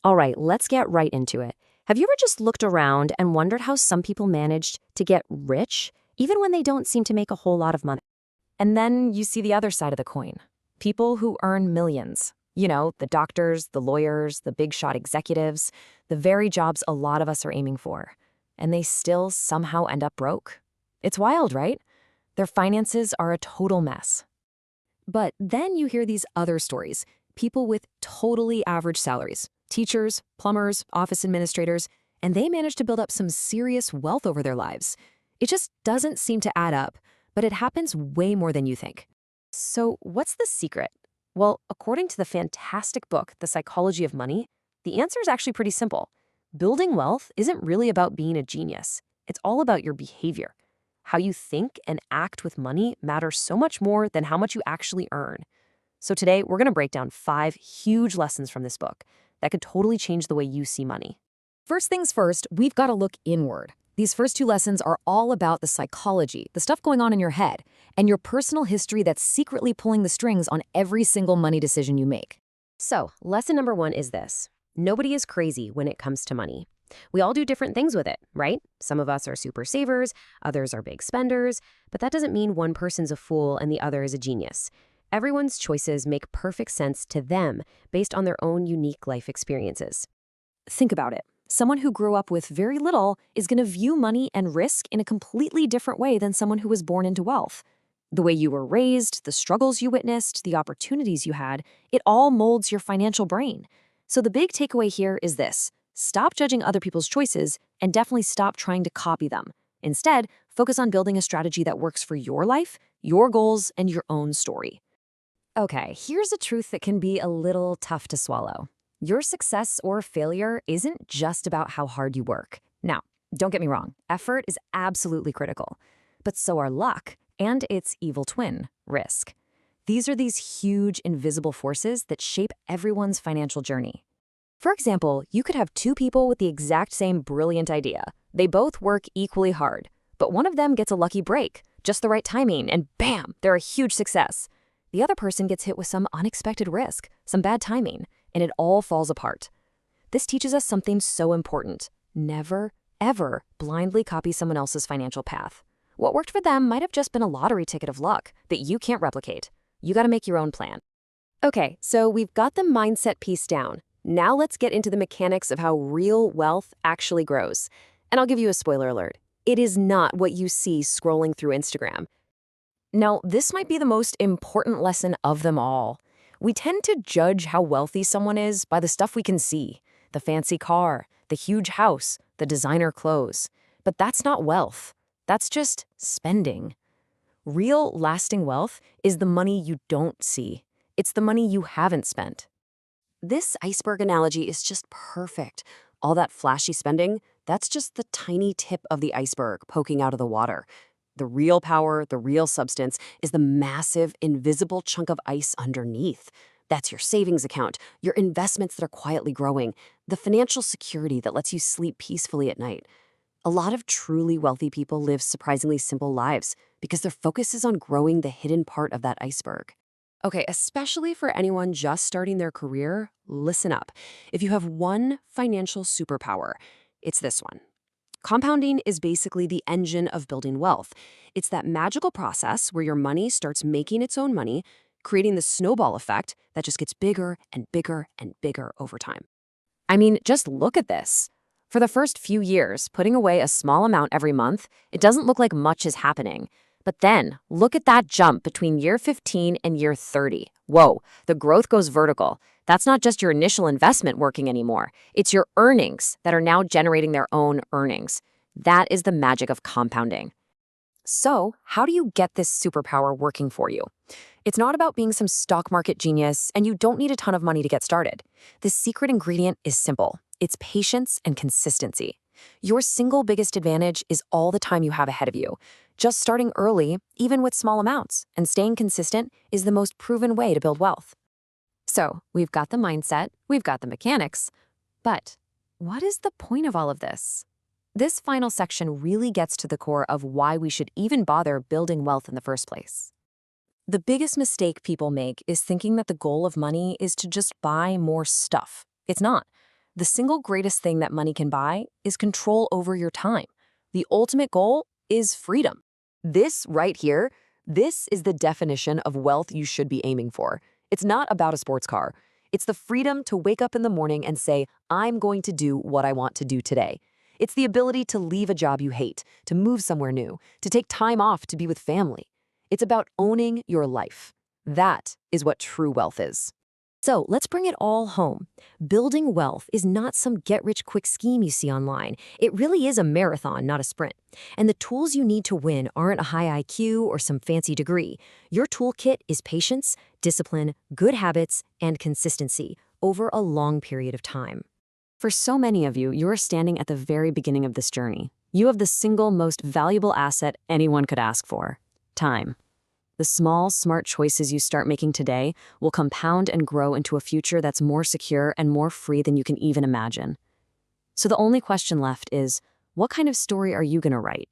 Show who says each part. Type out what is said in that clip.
Speaker 1: All right, let's get right into it. Have you ever just looked around and wondered how some people managed to get rich, even when they don't seem to make a whole lot of money? And then you see the other side of the coin. People who earn millions. You know, the doctors, the lawyers, the big shot executives, the very jobs a lot of us are aiming for. And they still somehow end up broke. It's wild, right? Their finances are a total mess. But then you hear these other stories, people with totally average salaries, teachers, plumbers, office administrators, and they manage to build up some serious wealth over their lives. It just doesn't seem to add up, but it happens way more than you think. So what's the secret? Well, according to the fantastic book, The Psychology of Money, the answer is actually pretty simple. Building wealth isn't really about being a genius. It's all about your behavior. How you think and act with money matters so much more than how much you actually earn. So today, we're going to break down 5 huge lessons from this book that could totally change the way you see money. First things first, we've got to look inward. These first 2 lessons are all about the psychology, the stuff going on in your head, and your personal history that's secretly pulling the strings on every single money decision you make. So, lesson number 1 is this. Nobody is crazy when it comes to money. We all do different things with it, right? Some of us are super savers, others are big spenders, but that doesn't mean one person's a fool and the other is a genius. Everyone's choices make perfect sense to them based on their own unique life experiences. Think about it. Someone who grew up with very little is going to view money and risk in a completely different way than someone who was born into wealth. The way you were raised, the struggles you witnessed, the opportunities you had, it all molds your financial brain. So the big takeaway here is this. Stop judging other people's choices and definitely stop trying to copy them. Instead, focus on building a strategy that works for your life, your goals, and your own story. Okay, here's a truth that can be a little tough to swallow. Your success or failure isn't just about how hard you work. Now, don't get me wrong, effort is absolutely critical. But so are luck and its evil twin, risk. These are these huge, invisible forces that shape everyone's financial journey. For example, you could have 2 people with the exact same brilliant idea. They both work equally hard, but one of them gets a lucky break, just the right timing, and bam, they're a huge success. The other person gets hit with some unexpected risk, some bad timing, and it all falls apart. This teaches us something so important. Never, ever blindly copy someone else's financial path. What worked for them might have just been a lottery ticket of luck that you can't replicate. You got to make your own plan. Okay, so we've got the mindset piece down. Now let's get into the mechanics of how real wealth actually grows. And I'll give you a spoiler alert. It is not what you see scrolling through Instagram. Now, this might be the most important lesson of them all. We tend to judge how wealthy someone is by the stuff we can see, the fancy car, the huge house, the designer clothes. But that's not wealth. That's just spending. Real, lasting wealth is the money you don't see. It's the money you haven't spent. This iceberg analogy is just perfect. All that flashy spending, that's just the tiny tip of the iceberg poking out of the water. The real power, the real substance, is the massive, invisible chunk of ice underneath. That's your savings account, your investments that are quietly growing, the financial security that lets you sleep peacefully at night. A lot of truly wealthy people live surprisingly simple lives because their focus is on growing the hidden part of that iceberg. Okay, especially for anyone just starting their career, listen up. If you have one financial superpower, it's this one. Compounding is basically the engine of building wealth. It's that magical process where your money starts making its own money, creating the snowball effect that just gets bigger and bigger and bigger over time. I mean, just look at this. For the first few years, putting away a small amount every month, it doesn't look like much is happening. But then, look at that jump between year 15 and year 30. Whoa, the growth goes vertical. That's not just your initial investment working anymore. It's your earnings that are now generating their own earnings. That is the magic of compounding. So, how do you get this superpower working for you? It's not about being some stock market genius, and you don't need a ton of money to get started. The secret ingredient is simple. It's patience and consistency. Your single biggest advantage is all the time you have ahead of you. Just starting early, even with small amounts, and staying consistent is the most proven way to build wealth. So, we've got the mindset, we've got the mechanics, but what is the point of all of this? This final section really gets to the core of why we should even bother building wealth in the first place. The biggest mistake people make is thinking that the goal of money is to just buy more stuff. It's not. The single greatest thing that money can buy is control over your time. The ultimate goal is freedom. This right here, this is the definition of wealth you should be aiming for. It's not about a sports car. It's the freedom to wake up in the morning and say, I'm going to do what I want to do today. It's the ability to leave a job you hate, to move somewhere new, to take time off to be with family. It's about owning your life. That is what true wealth is. So let's bring it all home. Building wealth is not some get-rich-quick scheme you see online. It really is a marathon, not a sprint. And the tools you need to win aren't a high IQ or some fancy degree. Your toolkit is patience, discipline, good habits, and consistency over a long period of time. For so many of you, you're standing at the very beginning of this journey. You have the single most valuable asset anyone could ask for: time. The small, smart choices you start making today will compound and grow into a future that's more secure and more free than you can even imagine. So the only question left is, what kind of story are you going to write?